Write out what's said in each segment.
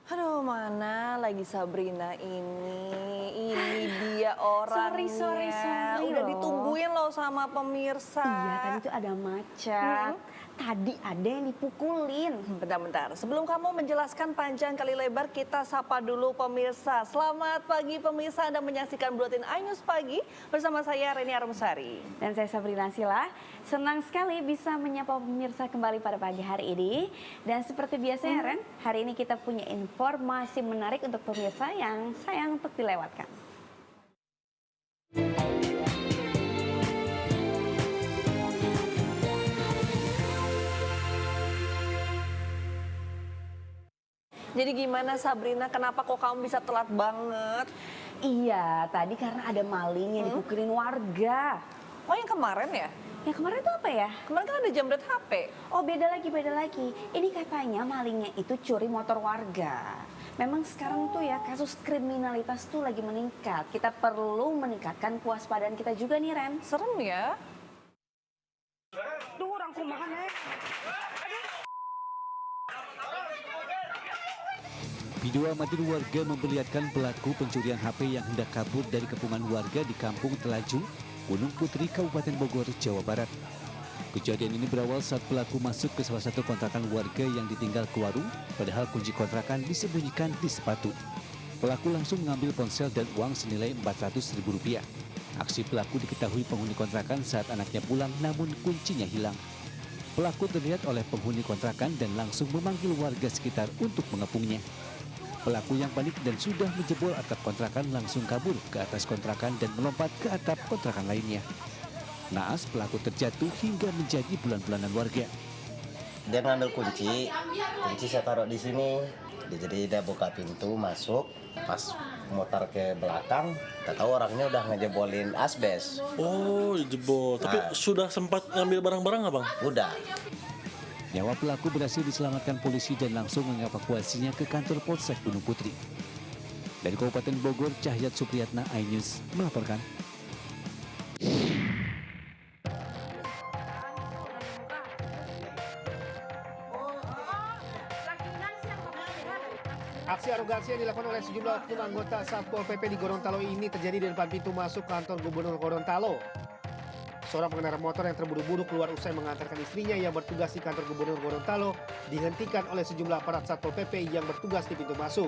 Aduh, mana lagi Sabrina ini? Ini dia orangnya. Sorry Udah loh. ditungguin loh sama pemirsa. Iya, tadi tuh ada macet. Tadi ada yang dipukulin. Bentar-bentar, sebelum kamu menjelaskan panjang kali lebar, kita sapa dulu pemirsa. Selamat pagi pemirsa, Anda menyaksikan Buletin iNews Pagi bersama saya Reni Arumsari. Dan saya Sabrina Sila, senang sekali bisa menyapa pemirsa kembali pada pagi hari ini. Dan seperti biasanya Ren, hari ini kita punya informasi menarik untuk pemirsa yang sayang untuk dilewatkan. Jadi gimana Sabrina, kenapa kok kamu bisa telat banget? Iya, tadi karena ada maling yang dipukulin warga. Oh yang kemarin ya? Yang kemarin itu apa ya? Kemarin kan ada jamret HP. Oh beda lagi. Ini katanya malingnya itu curi motor warga. Memang sekarang tuh ya kasus kriminalitas tuh lagi meningkat. Kita perlu meningkatkan kewaspadaan kita juga nih Ren. Serem ya? Tuh orang kumahan Video amatir warga memperlihatkan pelaku pencurian HP yang hendak kabur dari kepungan warga di Kampung Telaju, Gunung Putri, Kabupaten Bogor, Jawa Barat. Kejadian ini berawal saat pelaku masuk ke salah satu kontrakan warga yang ditinggal ke warung, padahal kunci kontrakan disembunyikan di sepatu. Pelaku langsung mengambil ponsel dan uang senilai Rp400.000. Aksi pelaku diketahui penghuni kontrakan saat anaknya pulang namun kuncinya hilang. Pelaku terlihat oleh penghuni kontrakan dan langsung memanggil warga sekitar untuk mengepungnya. Pelaku yang panik dan sudah menjebol atap kontrakan langsung kabur ke atas kontrakan dan melompat ke atap kontrakan lainnya. Naas pelaku terjatuh hingga menjadi bulan-bulanan warga. Dia ngambil kunci saya taruh di sini. Jadi dia buka pintu masuk, pas mutar ke belakang, tak tahu orangnya udah ngejebolin asbes. Oh, jebol. Tapi sudah sempat ngambil barang-barang nggak bang? Udah. Nyawa pelaku berhasil diselamatkan polisi dan langsung mengevakuasinya ke kantor Polsek Gunung Putri. Dari Kabupaten Bogor, Cahyat Supriyatna, iNews melaporkan. Aksi arogansi yang dilakukan oleh sejumlah oknum anggota Satpol PP di Gorontalo ini terjadi di depan pintu masuk kantor Gubernur Gorontalo. Seorang pengendara motor yang terburu-buru keluar usai mengantarkan istrinya yang bertugas di kantor Gubernur Gorontalo dihentikan oleh sejumlah aparat Satpol PP yang bertugas di pintu masuk.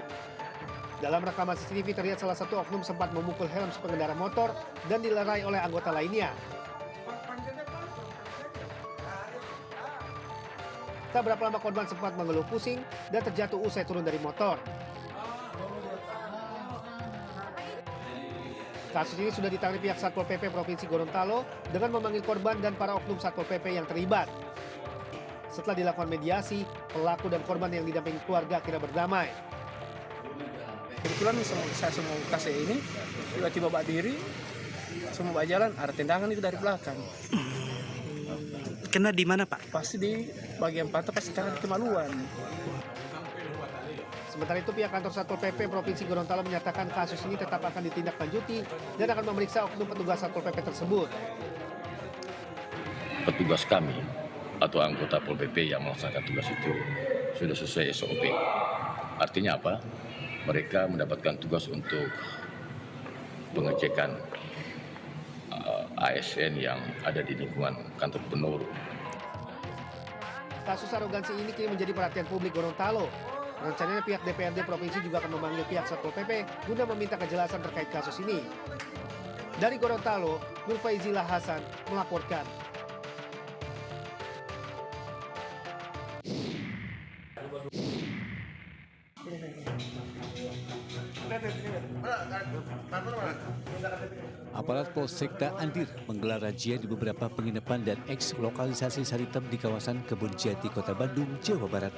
Dalam rekaman CCTV terlihat salah satu oknum sempat memukul helm si pengendara motor dan dilerai oleh anggota lainnya. Tak berapa lama korban sempat mengeluh pusing dan terjatuh usai turun dari motor. Kasus ini sudah ditangani pihak Satpol PP Provinsi Gorontalo dengan memanggil korban dan para oknum Satpol PP yang terlibat. Setelah dilakukan mediasi, pelaku dan korban yang didampingi keluarga akhirnya berdamai. Kebetulan saya semua kasih ini, tiba-tiba bak diri, semua bak jalan, ada tendangan itu dari belakang. Kena di mana pak? Pasti di bagian pantat, pasti karena kemaluan. Sementara itu pihak kantor Satpol PP Provinsi Gorontalo menyatakan kasus ini tetap akan ditindaklanjuti dan akan memeriksa oknum petugas Satpol PP tersebut. Petugas kami atau anggota Pol PP yang melaksanakan tugas itu sudah sesuai SOP. Artinya apa? Mereka mendapatkan tugas untuk pengecekan ASN yang ada di lingkungan kantor gubernur. Kasus arogansi ini kini menjadi perhatian publik Gorontalo. Rencananya pihak DPRD Provinsi juga akan memanggil pihak Satpol PP guna meminta kejelasan terkait kasus ini. Dari Gorontalo, Nur Faizillah Hasan melaporkan. Aparat Polsekta Andir menggelar razia di beberapa penginapan dan eks-lokalisasi Saritem di kawasan Kebun Jati, Kota Bandung, Jawa Barat.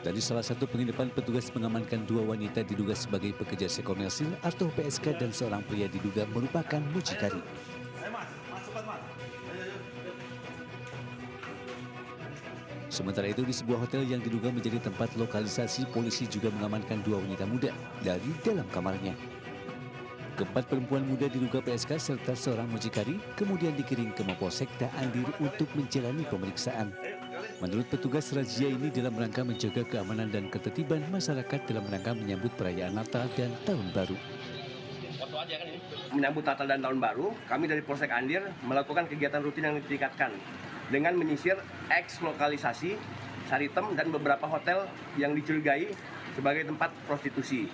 Dari salah satu penginapan, petugas mengamankan 2 wanita diduga sebagai pekerja sekomersil atau PSK dan seorang pria diduga merupakan mucikari. Sementara itu di sebuah hotel yang diduga menjadi tempat lokalisasi, polisi juga mengamankan 2 wanita muda dari dalam kamarnya. Keempat perempuan muda diduga PSK serta seorang mucikari kemudian dikirim ke Mapolsekta Andir untuk menjalani pemeriksaan. Menurut petugas, razia ini dalam rangka menjaga keamanan dan ketertiban masyarakat dalam rangka menyambut perayaan Natal dan Tahun Baru. Menyambut Natal dan Tahun Baru, kami dari Polsek Andir melakukan kegiatan rutin yang ditingkatkan dengan menyisir eks-lokalisasi, Saritem, dan beberapa hotel yang dicurigai sebagai tempat prostitusi.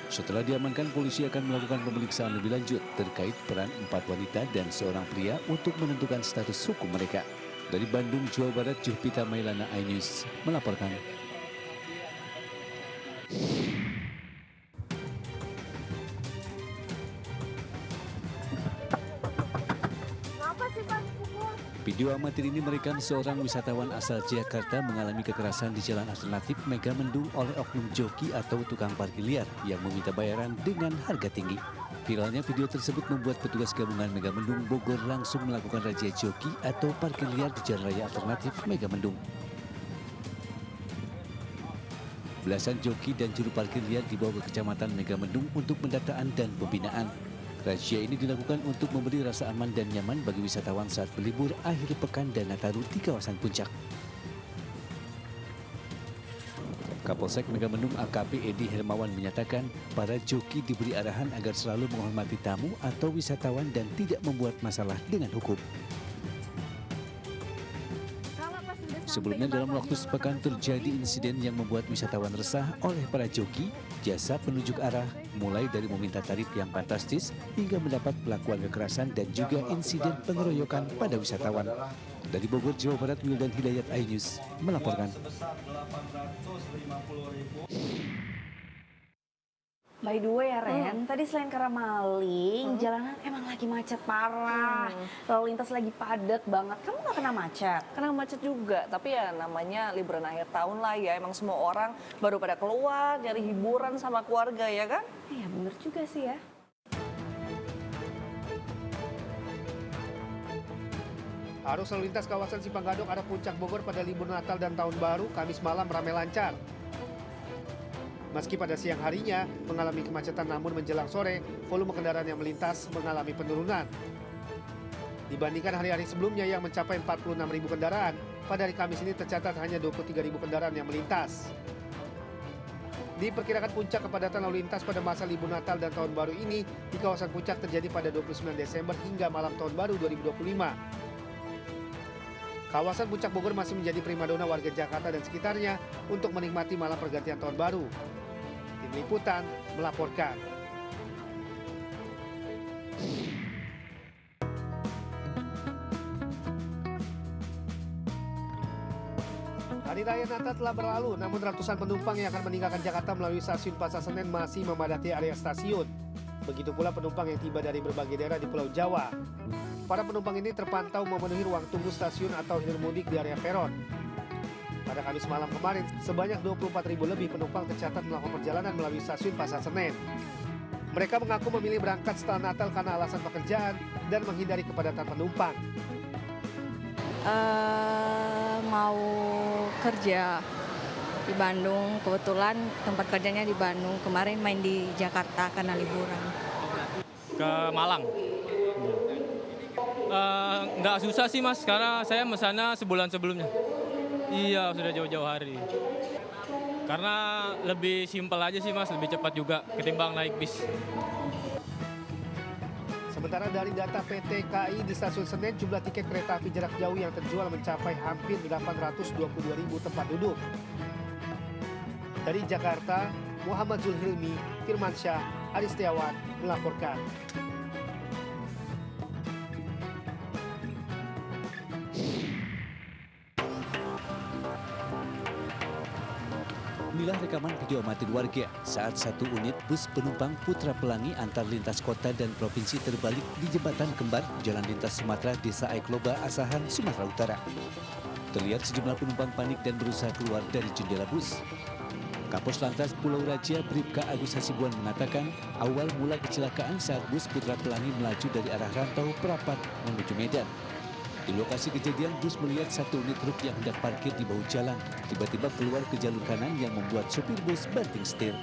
Setelah diamankan, polisi akan melakukan pemeriksaan lebih lanjut terkait peran 4 wanita dan seorang pria untuk menentukan status hukum mereka. Dari Bandung, Jawa Barat, Juhpita Mailana, iNews melaporkan. Video amatir ini merekam seorang wisatawan asal Jakarta mengalami kekerasan di jalan alternatif Megamendung oleh oknum joki atau tukang parkir liar yang meminta bayaran dengan harga tinggi. Viralnya video tersebut membuat petugas gabungan Megamendung Bogor langsung melakukan razia joki atau parkir liar di jalan raya alternatif Megamendung. Belasan joki dan juru parkir liar dibawa ke Kecamatan Megamendung untuk pendataan dan pembinaan. Razia ini dilakukan untuk memberi rasa aman dan nyaman bagi wisatawan saat berlibur akhir pekan dan Nataru di kawasan puncak. Kapolsek Megamendung AKP Edi Hermawan menyatakan para joki diberi arahan agar selalu menghormati tamu atau wisatawan dan tidak membuat masalah dengan hukum. Sebelumnya dalam waktu sepekan terjadi insiden yang membuat wisatawan resah oleh para joki, jasa penunjuk arah, mulai dari meminta tarif yang fantastis hingga mendapat perlakuan kekerasan dan juga insiden pengeroyokan pada wisatawan. Dari Bogor, Jawa Barat, Wildan Hidayat, iNews melaporkan. By the way ya Ren, tadi selain karena maling, jalanan emang lagi macet parah. Lalu lintas lagi padat banget. Kamu gak kena macet? Kena macet juga, tapi ya namanya liburan akhir tahun lah ya. Emang semua orang baru pada keluar, nyari hiburan sama keluarga ya kan? Iya bener juga sih ya. Arus lalu lintas kawasan Simpang Gadok arah Puncak Bogor pada libur Natal dan Tahun Baru Kamis malam ramai lancar. Meski pada siang harinya mengalami kemacetan, namun menjelang sore volume kendaraan yang melintas mengalami penurunan. Dibandingkan hari-hari sebelumnya yang mencapai 46.000 kendaraan, pada hari Kamis ini tercatat hanya 23.000 kendaraan yang melintas. Diperkirakan puncak kepadatan lalu lintas pada masa libur Natal dan Tahun Baru ini di kawasan Puncak terjadi pada 29 Desember hingga malam Tahun Baru 2025. Kawasan Puncak Bogor masih menjadi primadona warga Jakarta dan sekitarnya untuk menikmati malam pergantian Tahun Baru. Tim Liputan melaporkan. Hari Raya Natal telah berlalu, namun ratusan penumpang yang akan meninggalkan Jakarta melalui stasiun Pasar Senen masih memadati area stasiun. Begitu pula penumpang yang tiba dari berbagai daerah di Pulau Jawa. Para penumpang ini terpantau memenuhi ruang tunggu stasiun atau hilir mudik di area peron. Pada Kamis malam kemarin, sebanyak 24.000 lebih penumpang tercatat melakukan perjalanan melalui stasiun Pasar Senen. Mereka mengaku memilih berangkat setelah Natal karena alasan pekerjaan dan menghindari kepadatan penumpang. Mau kerja di Bandung, kebetulan tempat kerjanya di Bandung. Kemarin main di Jakarta karena liburan. Ke Malang. Nggak susah sih mas, karena saya mesannya sebulan sebelumnya. Iya, sudah jauh-jauh hari. Karena lebih simpel aja sih mas, lebih cepat juga ketimbang naik bis. Sementara dari data PT KAI di Stasiun Senen, jumlah tiket kereta api jarak jauh yang terjual mencapai hampir 822.000 tempat duduk. Dari Jakarta, Muhammad Zulhilmi, Firmansyah, Ari Setiawan melaporkan. Inilah rekaman video amatir warga saat satu unit bus penumpang Putra Pelangi antar lintas kota dan provinsi terbalik di jembatan kembar Jalan Lintas Sumatera, Desa Aikloba, Asahan, Sumatera Utara. Terlihat sejumlah penumpang panik dan berusaha keluar dari jendela bus. Kapos Lantas Pulau Raja Bribka Agus Hasibuan mengatakan awal mula kecelakaan saat bus Putra Pelangi melaju dari arah Rantau Perapat menuju Medan. Di lokasi kejadian, bus melihat satu unit truk yang hendak parkir di bahu jalan. Tiba-tiba keluar ke jalur kanan yang membuat sopir bus banting setir.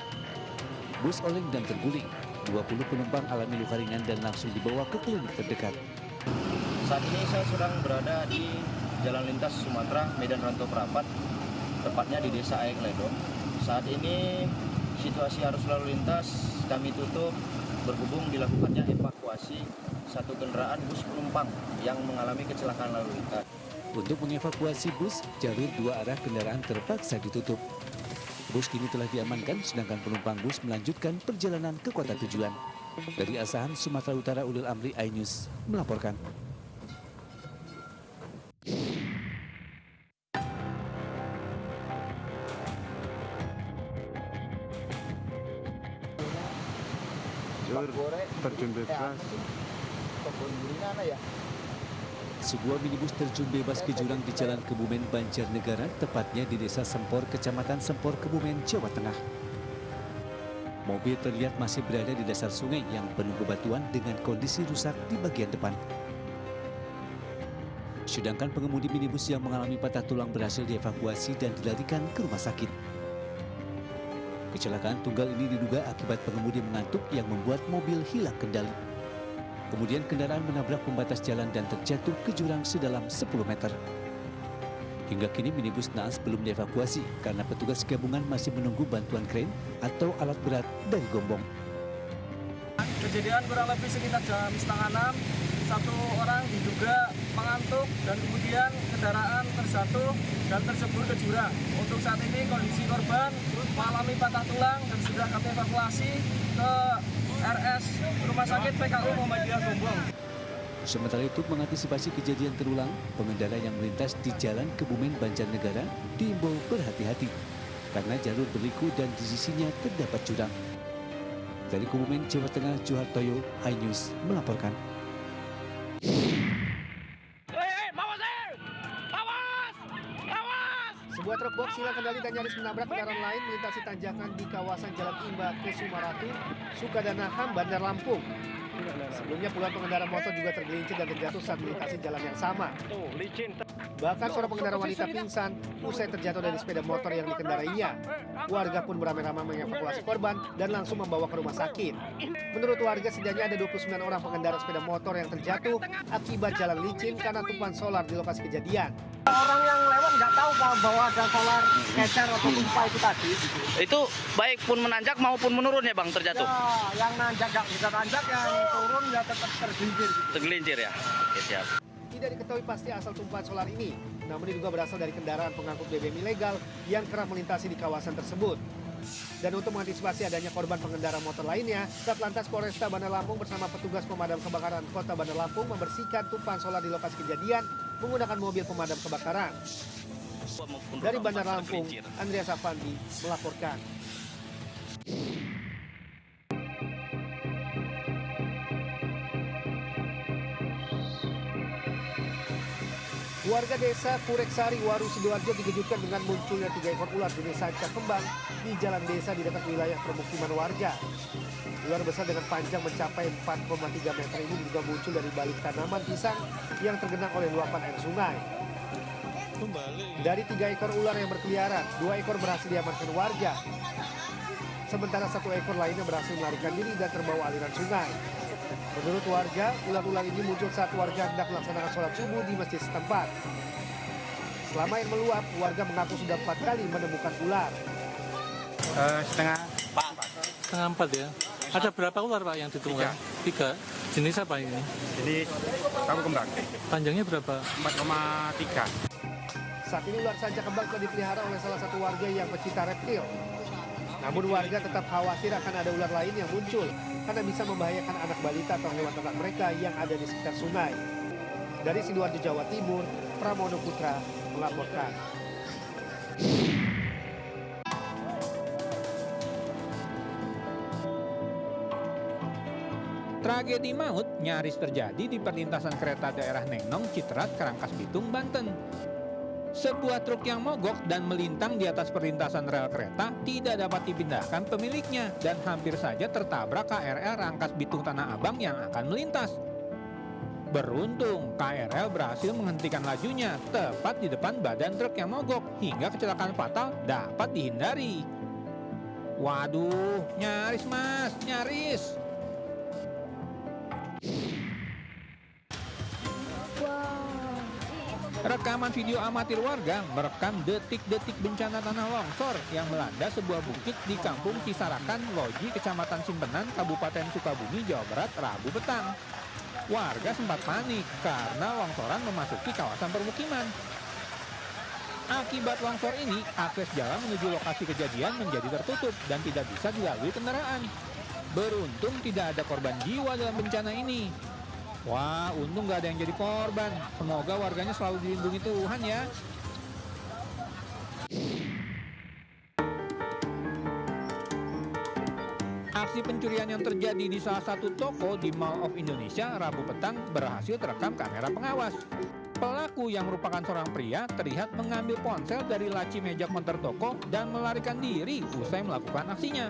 Bus oleng dan terguling. 20 penumpang alami luka ringan dan langsung dibawa ke klinik terdekat. Saat ini saya sedang berada di jalan lintas Sumatera Medan Rantau Perapat, tepatnya di Desa Aek Ledong. Saat ini situasi arus lalu lintas kami tutup berhubung dilakukannya evakuasi satu kendaraan bus penumpang yang mengalami kecelakaan lalu lintas. Untuk mengevakuasi bus, jalur dua arah kendaraan terpaksa ditutup. Bus kini telah diamankan, sedangkan penumpang bus melanjutkan perjalanan ke kota tujuan. Dari Asahan, Sumatera Utara, Ulil Amri, iNews melaporkan. Terjun bebas. Sebuah minibus terjun bebas ke jurang di Jalan Kebumen, Banjarnegara, tepatnya di Desa Sempor, Kecamatan Sempor, Kebumen, Jawa Tengah. Mobil terlihat masih berada di dasar sungai yang penuh bebatuan dengan kondisi rusak di bagian depan. Sedangkan pengemudi minibus yang mengalami patah tulang berhasil dievakuasi dan dilarikan ke rumah sakit. Kecelakaan tunggal ini diduga akibat pengemudi mengantuk yang membuat mobil hilang kendali. Kemudian kendaraan menabrak pembatas jalan dan terjatuh ke jurang sedalam 10 meter. Hingga kini minibus naas belum dievakuasi karena petugas gabungan masih menunggu bantuan kren atau alat berat dari Gombong. Kejadian kurang lebih sekitar jam 5:30, satu orang diduga mengantuk dan kemudian kendaraan terjatuh dan tercebur ke jurang. Untuk saat ini kondisi korban mengalami patah tulang dan sudah kami evakuasi ke RS Rumah Sakit PKU Muhammadiyah Gombong. Sementara itu, mengantisipasi kejadian terulang, pengendara yang melintas di Jalan Kebumen, Banjarnegara diimbau berhati-hati karena jalur berliku dan di sisinya terdapat jurang. Dari Kebumen, Jawa Tengah, Juhartoyo, iNews melaporkan. Sebuah truk box hilang kendali dan nyaris menabrak kendaraan lain melintasi tanjakan di kawasan Jalan Imba Kusumaratu, Sukadana, Bandar Lampung. Sebelumnya puluhan pengendara motor juga tergelincir dan terjatuh saat melintasi jalan yang sama. Bahkan seorang pengendara wanita pingsan usai terjatuh dari sepeda motor yang dikendarainya. Warga pun beramai-ramai mengevakuasi korban dan langsung membawa ke rumah sakit. Menurut warga, setidaknya ada 29 orang pengendara sepeda motor yang terjatuh akibat jalan licin karena tumpahan solar di lokasi kejadian. Orang yang lewat nggak tahu bahwa ada solar kecer atau tumpah itu tadi. Itu baik pun menanjak maupun menurun ya Bang terjatuh? Ya, yang nanjak nggak bisa nanjak, yang turun ya tetap tergelincir. Tergelincir ya? Oke, siap. Tidak diketahui pasti asal tumpahan solar ini, namun diduga berasal dari kendaraan pengangkut BBM ilegal yang kerap melintasi di kawasan tersebut. Dan untuk mengantisipasi adanya korban pengendara motor lainnya, Satlantas Polresta Bandar Lampung bersama petugas pemadam kebakaran Kota Bandar Lampung membersihkan tumpahan solar di lokasi kejadian menggunakan mobil pemadam kebakaran. Dari Bandar Lampung, Andreas Afandi melaporkan. Warga desa Pureksari, Waru, Sidoarjo dikejutkan dengan munculnya 3 ekor ular jenis sanca kembang di jalan desa di dekat wilayah permukiman warga. Ular besar dengan panjang mencapai 4,3 meter ini juga muncul dari balik tanaman pisang yang tergenang oleh luapan air sungai. Dari 3 ekor ular yang berkeliaran, 2 ekor berhasil diamankan warga. Sementara 1 ekor lainnya berhasil melarikan diri dan terbawa aliran sungai. Menurut warga, ular-ular ini muncul saat warga hendak melaksanakan sholat subuh di masjid setempat. Selama air meluap, warga mengaku sudah 4 kali menemukan ular. Setengah 4 ya. Ada berapa ular Pak yang ditemukan? 3. Jenis apa ini? Jenis tahu kembang. Panjangnya berapa? 4,3. Saat ini ular sanca kembang telah dipelihara oleh salah satu warga yang pecinta reptil. Namun warga tetap khawatir akan ada ular lain yang muncul karena bisa membahayakan anak balita atau hewan ternak mereka yang ada di sekitar sungai. Dari Sidoarjo, Jawa Timur, Pramono Putra melaporkan. Tragedi maut nyaris terjadi di perlintasan kereta daerah Nengnong, Citrat, Karangkas Bitung, Banten. Sebuah truk yang mogok dan melintang di atas perlintasan rel kereta tidak dapat dipindahkan pemiliknya dan hampir saja tertabrak KRL Rangkas Bitung Tanah Abang yang akan melintas. Beruntung, KRL berhasil menghentikan lajunya tepat di depan badan truk yang mogok hingga kecelakaan fatal dapat dihindari. Waduh, nyaris mas, nyaris. Rekaman video amatir warga merekam detik-detik bencana tanah longsor yang melanda sebuah bukit di Kampung Cisarakan, Loji, Kecamatan Simpenan, Kabupaten Sukabumi, Jawa Barat, Rabu petang. Warga sempat panik karena longsoran memasuki kawasan permukiman. Akibat longsor ini, akses jalan menuju lokasi kejadian menjadi tertutup dan tidak bisa dilalui kendaraan. Beruntung tidak ada korban jiwa dalam bencana ini. Wah, untung gak ada yang jadi korban. Semoga warganya selalu dilindungi Tuhan ya. Aksi pencurian yang terjadi di salah satu toko di Mall of Indonesia Rabu petang berhasil terekam kamera pengawas. Pelaku yang merupakan seorang pria terlihat mengambil ponsel dari laci meja konter toko dan melarikan diri usai melakukan aksinya.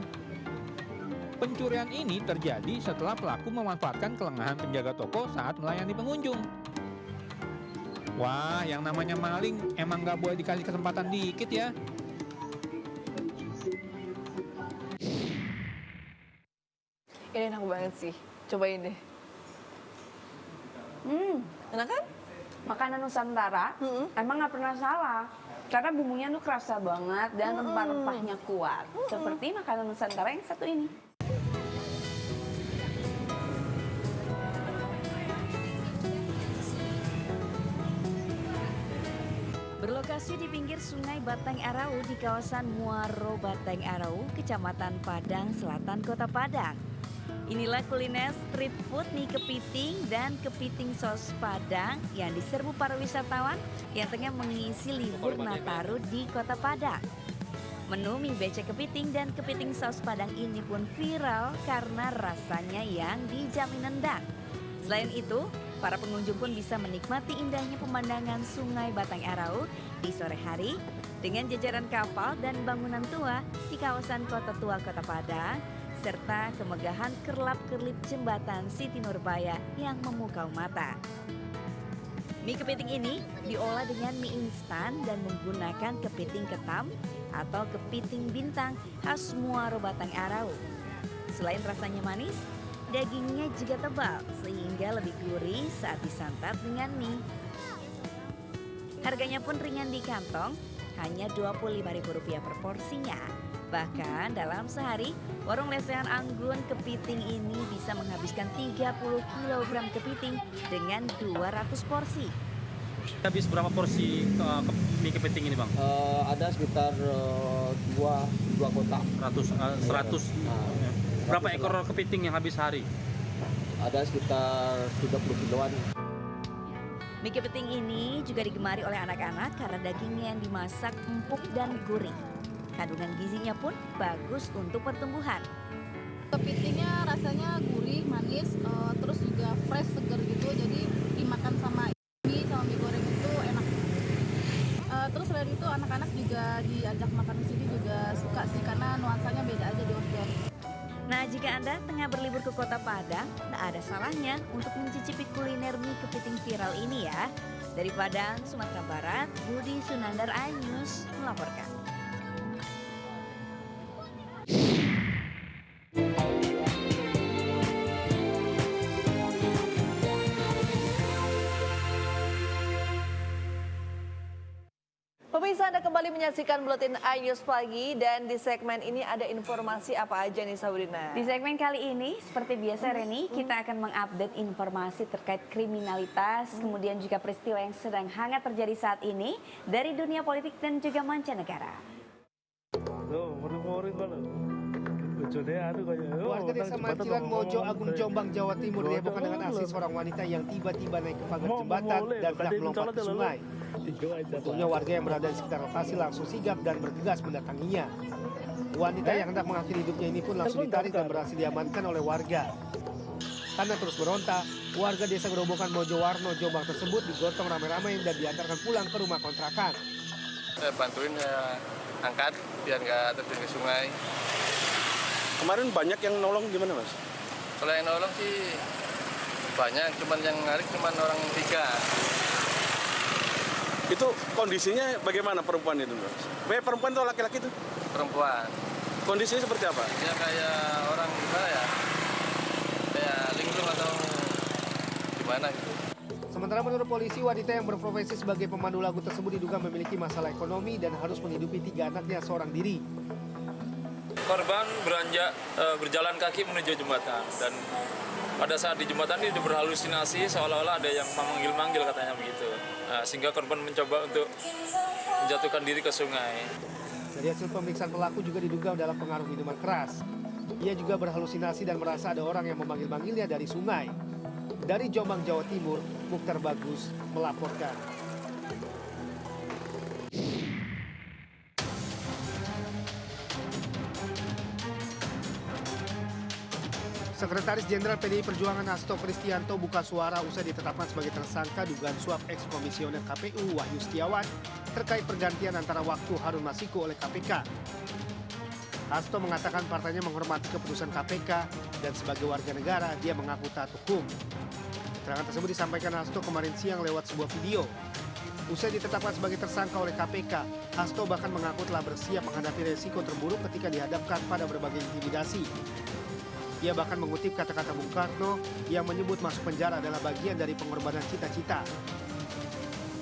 Pencurian ini terjadi setelah pelaku memanfaatkan kelengahan penjaga toko saat melayani pengunjung. Wah, yang namanya maling emang gak boleh dikasih kesempatan dikit ya. Ini enak banget sih, cobain deh. Enak kan? Makanan Nusantara emang nggak pernah salah. Karena bumbunya tuh kerasa banget dan rempah-rempahnya kuat. Seperti makanan Nusantara yang satu ini. Berlokasi di pinggir Sungai Batang Arau di kawasan Muaro Batang Arau, Kecamatan Padang Selatan, Kota Padang. Inilah kuliner street food mie kepiting dan kepiting sos Padang yang diserbu para wisatawan yang tengah mengisi libur Nataru di Kota Padang. Menu mie becek kepiting dan kepiting saus Padang ini pun viral karena rasanya yang dijamin nendang. Selain itu, para pengunjung pun bisa menikmati indahnya pemandangan Sungai Batang Arau di sore hari dengan jajaran kapal dan bangunan tua di kawasan Kota Tua Kota Padang, serta kemegahan kerlap-kerlip jembatan Siti Nurbaya yang memukau mata. Mie kepiting ini diolah dengan mie instan dan menggunakan kepiting ketam atau kepiting bintang khas Muaro Batang Arau. Selain rasanya manis, dagingnya juga tebal sehingga lebih gurih saat disantap dengan mie. Harganya pun ringan di kantong, hanya Rp25.000 per porsinya. Bahkan dalam sehari, warung lesehan Anggun Kepiting ini bisa menghabiskan 30 kg kepiting dengan 200 porsi. Habis berapa porsi mie kepiting ini, Bang? Ada sekitar 2 kotak. 100. Berapa ekor kepiting yang habis sehari? Ada sekitar 30 kiloan. Mie kepiting ini juga digemari oleh anak-anak karena dagingnya yang dimasak empuk dan gurih. Kandungan gizinya pun bagus untuk pertumbuhan. Kepitingnya rasanya gurih, manis, terus juga fresh, seger gitu. Jadi dimakan sama mie goreng itu enak. Terus selain itu anak-anak juga diajak makan di sini juga suka sih karena nuansanya beda aja di outdoor. Nah, jika Anda tengah berlibur ke Kota Padang, tak ada salahnya untuk mencicipi kuliner mie kepiting viral ini ya. Dari Padang, Sumatera Barat, Budi Sunandar, iNews melaporkan. Pemirsa, Anda kembali menyaksikan Buletin iNews Pagi dan di segmen ini ada informasi apa aja nih Sabrina? Di segmen kali ini seperti biasa Reni, kita akan mengupdate informasi terkait kriminalitas, kemudian juga peristiwa yang sedang hangat terjadi saat ini dari dunia politik dan juga mancanegara. Warga desa Mancilan Mojo Agung Jombang Jawa Timur dihebohkan dengan aksi seorang wanita yang tiba-tiba naik ke pagar jembatan dan hendak melompat ke sungai. Untungnya warga yang berada di sekitar lokasi langsung sigap dan bergegas mendatanginya. Wanita yang hendak mengakhiri hidupnya ini pun langsung ditarik dan berhasil diamankan oleh warga. Karena terus meronta, warga desa Gerobokan Mojowarno Jombang tersebut digotong ramai-ramai dan diantarkan pulang ke rumah kontrakan. Saya bantuin, saya angkat biar nggak terjun ke sungai. Kemarin banyak yang nolong gimana, Mas? Kalau yang nolong sih banyak, cuman yang narik cuman orang 3. Itu kondisinya bagaimana perempuan itu, Mas? Perempuan atau laki-laki itu? Perempuan. Kondisinya seperti apa? Ya kayak orang gimana ya? Kayak linglung atau gimana gitu. Sementara Sementara menurut polisi, wanita yang berprofesi sebagai pemandu lagu tersebut diduga memiliki masalah ekonomi dan harus menghidupi 3 anaknya seorang diri. Korban berjalan kaki menuju jembatan dan pada saat di jembatan ini berhalusinasi seolah-olah ada yang memanggil-manggil katanya begitu. Sehingga korban mencoba untuk menjatuhkan diri ke sungai. Dari hasil pemeriksaan pelaku juga diduga dalam pengaruh minuman keras. Ia juga berhalusinasi dan merasa ada orang yang memanggil-manggilnya dari sungai. Dari Jombang, Jawa Timur, Mukhtar Bagus melaporkan. Sekretaris Jenderal PDI Perjuangan Hasto Kristianto buka suara usai ditetapkan sebagai tersangka dugaan suap eks-komisioner KPU Wahyu Setiawan terkait pergantian antara waktu Harun Masiku oleh KPK. Hasto mengatakan partainya menghormati keputusan KPK dan sebagai warga negara dia mengaku taat hukum. Keterangan tersebut disampaikan Hasto kemarin siang lewat sebuah video. Usai ditetapkan sebagai tersangka oleh KPK, Hasto bahkan mengaku telah bersiap menghadapi resiko terburuk ketika dihadapkan pada berbagai intimidasi. Ia bahkan mengutip kata-kata Bung Karno yang menyebut masuk penjara adalah bagian dari pengorbanan cita-cita.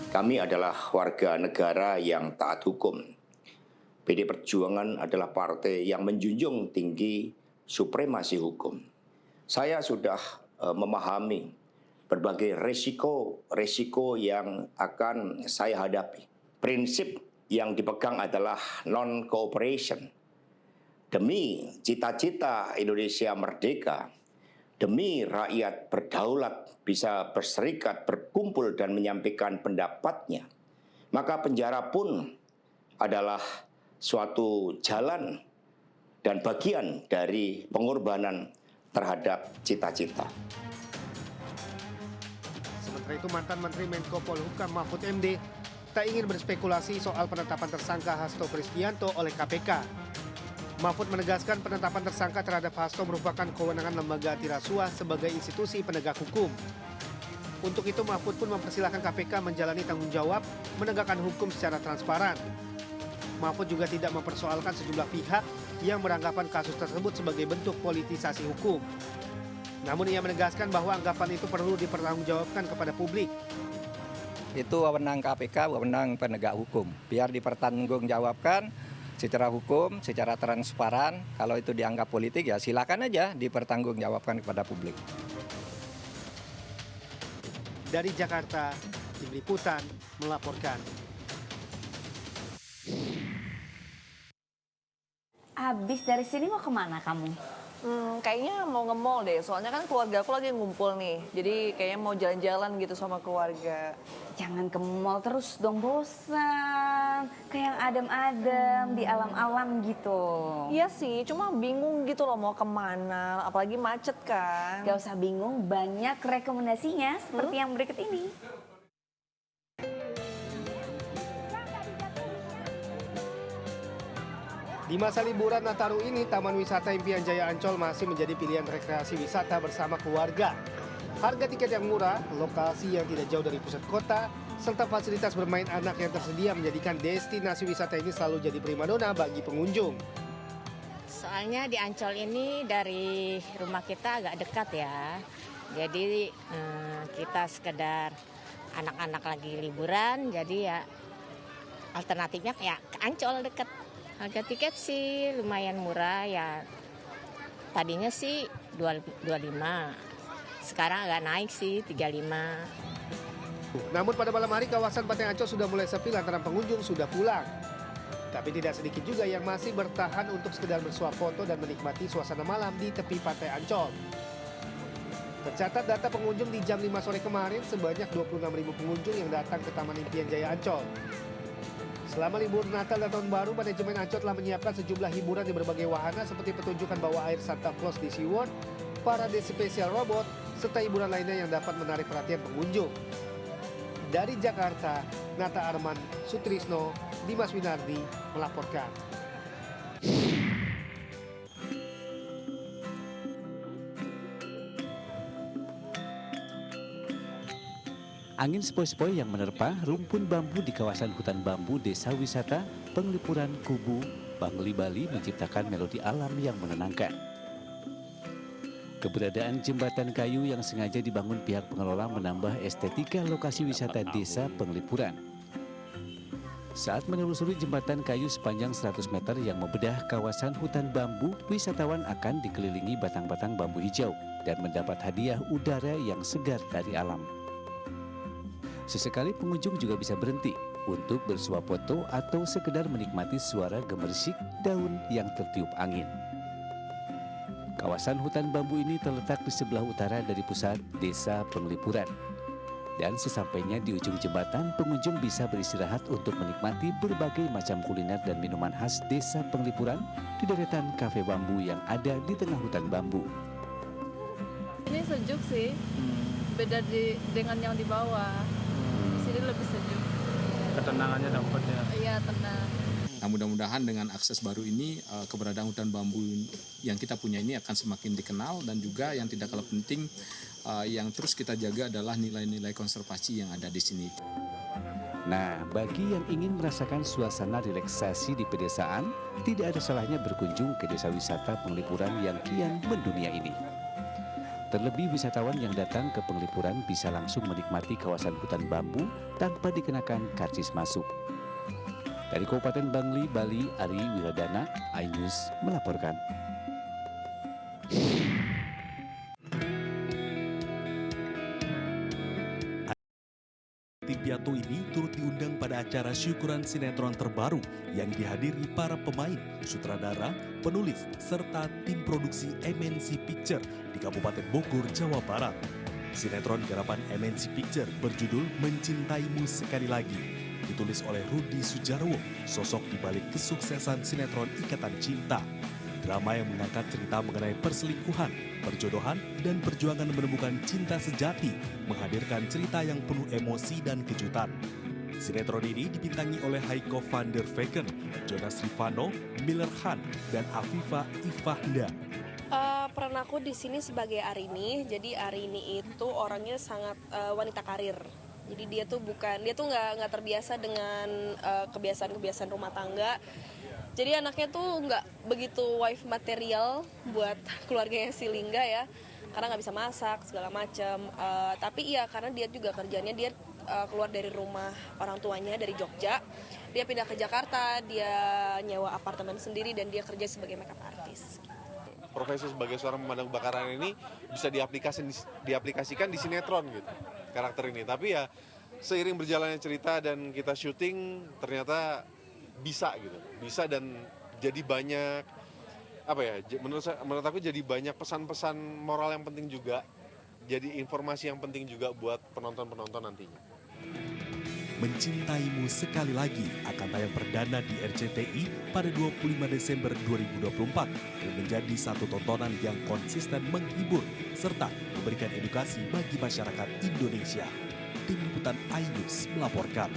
Kami adalah warga negara yang taat hukum. PDI Perjuangan adalah partai yang menjunjung tinggi supremasi hukum. Saya sudah memahami berbagai resiko yang akan saya hadapi. Prinsip yang dipegang adalah non-cooperation. Demi cita-cita Indonesia merdeka, demi rakyat berdaulat bisa berserikat, berkumpul dan menyampaikan pendapatnya, maka penjara pun adalah suatu jalan dan bagian dari pengorbanan terhadap cita-cita. Sementara itu mantan Menteri Menko Polhukam Mahfud MD tak ingin berspekulasi soal penetapan tersangka Hasto Kristianto oleh KPK. Mahfud menegaskan penetapan tersangka terhadap Hasto merupakan kewenangan lembaga antirasuah sebagai institusi penegak hukum. Untuk itu Mahfud pun mempersilahkan KPK menjalani tanggung jawab menegakkan hukum secara transparan. Mahfud juga tidak mempersoalkan sejumlah pihak yang beranggapan kasus tersebut sebagai bentuk politisasi hukum. Namun ia menegaskan bahwa anggapan itu perlu dipertanggungjawabkan kepada publik. Itu wewenang KPK, wewenang penegak hukum. Biar dipertanggungjawabkan secara hukum, secara transparan. Kalau itu dianggap politik ya silakan aja dipertanggungjawabkan kepada publik. Dari Jakarta, Tim Liputan melaporkan. Habis dari sini mau kemana kamu? Kayaknya mau nge-mall deh, soalnya kan keluarga aku lagi ngumpul nih. Jadi kayaknya mau jalan-jalan gitu sama keluarga. Jangan ke mall terus dong, bosan. Kayak yang adem-adem di alam-alam gitu. Iya sih, cuma bingung gitu loh mau kemana, apalagi macet kan. Gak usah bingung, banyak rekomendasinya seperti yang berikut ini. Di masa liburan Nataru ini, Taman Wisata Impian Jaya Ancol masih menjadi pilihan rekreasi wisata bersama keluarga. Harga tiket yang murah, lokasi yang tidak jauh dari pusat kota, serta fasilitas bermain anak yang tersedia menjadikan destinasi wisata ini selalu jadi primadona bagi pengunjung. Soalnya di Ancol ini dari rumah kita agak dekat ya. Jadi kita sekedar anak-anak lagi liburan, jadi ya alternatifnya ya ke Ancol dekat. Harga tiket sih lumayan murah ya. Tadinya sih 25. Sekarang agak naik sih 35. Namun pada malam hari kawasan Pantai Ancol sudah mulai sepi lantaran pengunjung sudah pulang. Tapi tidak sedikit juga yang masih bertahan untuk sekedar bersuap foto dan menikmati suasana malam di tepi Pantai Ancol. Tercatat data pengunjung di jam 5 sore kemarin sebanyak 26.000 pengunjung yang datang ke Taman Impian Jaya Ancol. Selama libur Natal dan Tahun Baru, manajemen Ancol telah menyiapkan sejumlah hiburan di berbagai wahana seperti pertunjukan bawah air Santa Claus di SeaWorld, parade spesial robot, serta hiburan lainnya yang dapat menarik perhatian pengunjung. Dari Jakarta, Nata Arman Sutrisno, Dimas Winardi melaporkan. Angin sepoi-sepoi yang menerpa rumpun bambu di kawasan hutan bambu Desa Wisata Penglipuran Kubu, Bangli, Bali menciptakan melodi alam yang menenangkan. Keberadaan jembatan kayu yang sengaja dibangun pihak pengelola menambah estetika lokasi wisata Desa Penglipuran. Saat menelusuri jembatan kayu sepanjang 100 meter yang membedah kawasan hutan bambu, wisatawan akan dikelilingi batang-batang bambu hijau dan mendapat hadiah udara yang segar dari alam. Sesekali pengunjung juga bisa berhenti untuk bersuap foto atau sekedar menikmati suara gemersik daun yang tertiup angin. Kawasan hutan bambu ini terletak di sebelah utara dari pusat Desa Penglipuran. Dan sesampainya di ujung jembatan, pengunjung bisa beristirahat untuk menikmati berbagai macam kuliner dan minuman khas Desa Penglipuran di deretan kafe bambu yang ada di tengah hutan bambu. Ini sejuk sih, beda dengan yang di bawah. Di sini lebih sejuk. Ketenangannya dapat ya. Iya, tenang. Nah, mudah-mudahan dengan akses baru ini keberadaan hutan bambu yang kita punya ini akan semakin dikenal, dan juga yang tidak kalah penting yang terus kita jaga adalah nilai-nilai konservasi yang ada di sini. Nah, bagi yang ingin merasakan suasana relaksasi di pedesaan, tidak ada salahnya berkunjung ke desa wisata Penglipuran yang kian mendunia ini. Terlebih wisatawan yang datang ke Penglipuran bisa langsung menikmati kawasan hutan bambu tanpa dikenakan karcis masuk. Dari Kabupaten Bangli, Bali, Ari Wiradana, iNews melaporkan. Tim Piatu ini turut diundang pada acara syukuran sinetron terbaru yang dihadiri para pemain, sutradara, penulis, serta tim produksi MNC Picture di Kabupaten Bogor, Jawa Barat. Sinetron garapan MNC Picture berjudul Mencintaimu Sekali Lagi ditulis oleh Rudi Sujarwo, sosok di balik kesuksesan sinetron Ikatan Cinta. Drama yang mengangkat cerita mengenai perselingkuhan, perjodohan, dan perjuangan menemukan cinta sejati, menghadirkan cerita yang penuh emosi dan kejutan. Sinetron ini dibintangi oleh Heiko van der Vecken, Jonas Rivano, Miller Han, dan Afifa Ifahda. Peran aku di sini sebagai Arini. Jadi Arini itu orangnya sangat wanita karir. Jadi dia tuh nggak terbiasa dengan kebiasaan-kebiasaan rumah tangga. Jadi anaknya tuh nggak begitu wife material buat keluarganya si Lingga ya, karena nggak bisa masak segala macam. Tapi iya, karena dia juga kerjanya dia keluar dari rumah orang tuanya dari Jogja, dia pindah ke Jakarta, dia nyewa apartemen sendiri dan dia kerja sebagai makeup artist. Profesi sebagai seorang pemadam kebakaran ini bisa diaplikasikan di sinetron gitu, karakter ini. Tapi ya seiring berjalannya cerita dan kita syuting ternyata bisa gitu, bisa, dan jadi banyak menurut aku jadi banyak pesan-pesan moral yang penting juga, jadi informasi yang penting juga buat penonton-penonton nantinya. Mencintaimu Sekali Lagi akan tayang perdana di RCTI pada 25 Desember 2024 dan menjadi satu tontonan yang konsisten menghibur serta memberikan edukasi bagi masyarakat Indonesia. Tim Liputan iNews melaporkan.